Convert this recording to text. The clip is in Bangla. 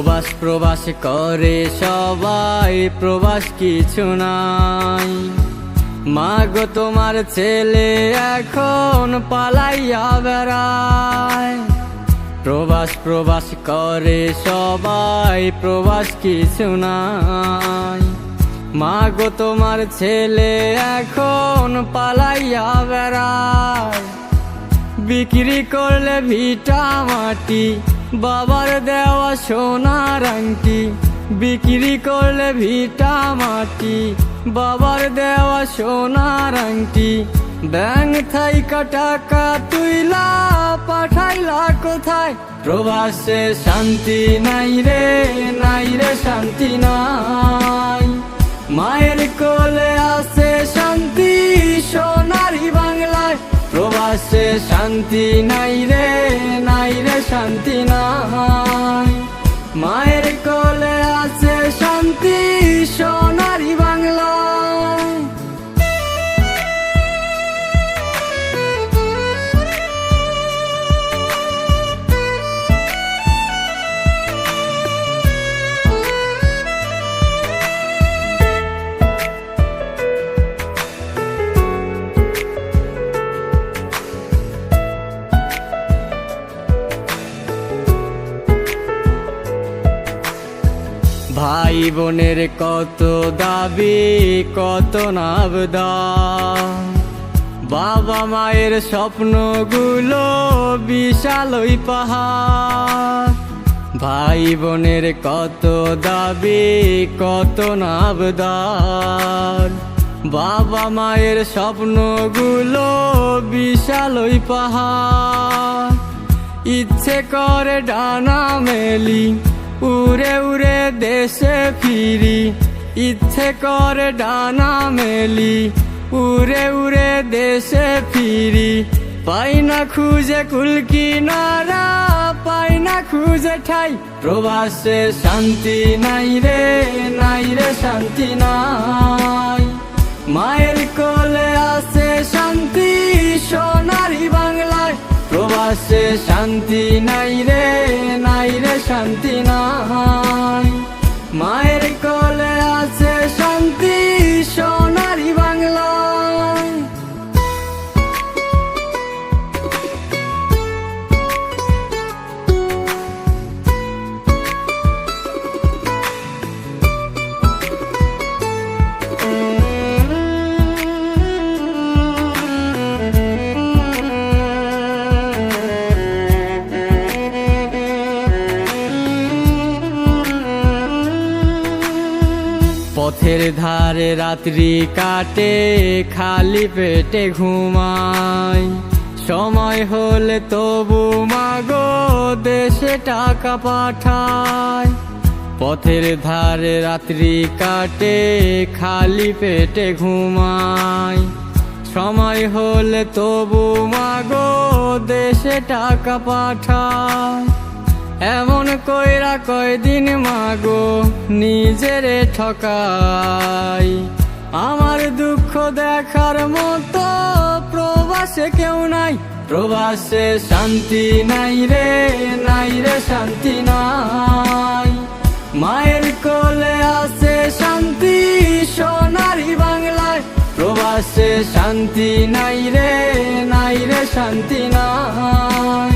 প্রবাস প্রবাস করে সবাই, প্রবাস কিছু নাই। মাগো তোমার ছেলে এখন পালাইয়া বেড়ায়। প্রবাস প্রবাস করে সবাই, প্রবাস কিছু নাই। মাগো তোমার ছেলে এখন পালাইয়া বেড়ায়। বিক্রি করলে ভিটা মাটি, বাবার দেওয়া সোনার আংটি। বিক্রি করলে ভিটা মাটি, বাবার দেওয়া সোনার আংটি। ব্যাংক থাইকা টাকা তুইলা পাঠাইলা কোথায়? প্রবাসে শান্তি নাই রে, নাই রে শান্তি নাই। মায়ের কোলে আছে শান্তি সোনারি বাংলায়। প্রবাসে শান্তি নাই রে, নাই রে শান্তি নাই। মায়ের কোলে আছে শান্তি সোনারি বাংলায়। ভাই বোনের কত দাবি, কত নাবদান। বাবা মায়ের স্বপ্নগুলো বিশাল ওই পাহাড়। ভাই বোনের কত দাবি, কত নাবদান। বাবা মায়ের স্বপ্নগুলো বিশাল ওই পাহাড়। ইচ্ছে করে ডানা মেলি, উড়ে উড়ে দেশে ফিরি। ইচ্ছে করে ডানা মেলি, উড়ে উড়ে দেশে ফিরি। পাই না খুঁজে কুল কিনারা, পাই না খুঁজে ঠাই। প্রবাসে শান্তি নাই রে, নাই রে শান্তি নাই। মায়ের কোলে আছে শান্তি সোনারি বাংলায়। প্রবাসে শান্তি নাই রে, নাই রে শান্তি নাই। মায়ের কোলে আছে শান্তি সোনারি বাংলায়। পথের ধারে রাত্রি কাটে, খালি পেটে ঘুমাই। সময় হলে তবু মাগো দেশে টাকা পাঠায়। পথের ধারে রাত্রি কাটে, খালি পেটে ঘুমাই। সময় হলে তবু মাগো দেশে টাকা পাঠায়। এমন কইরা কয়দিন মাগো নিজেরে ঠকাই। আমার দুঃখ দেখার মতো প্রবাসে কেউ নাই। প্রবাসে শান্তি নাই রে, নাই রে শান্তি নাই। মায়ের কোলে আছে শান্তি সোনারি বাংলায়। প্রবাসে শান্তি নাই রে, নাই রে শান্তি নাই।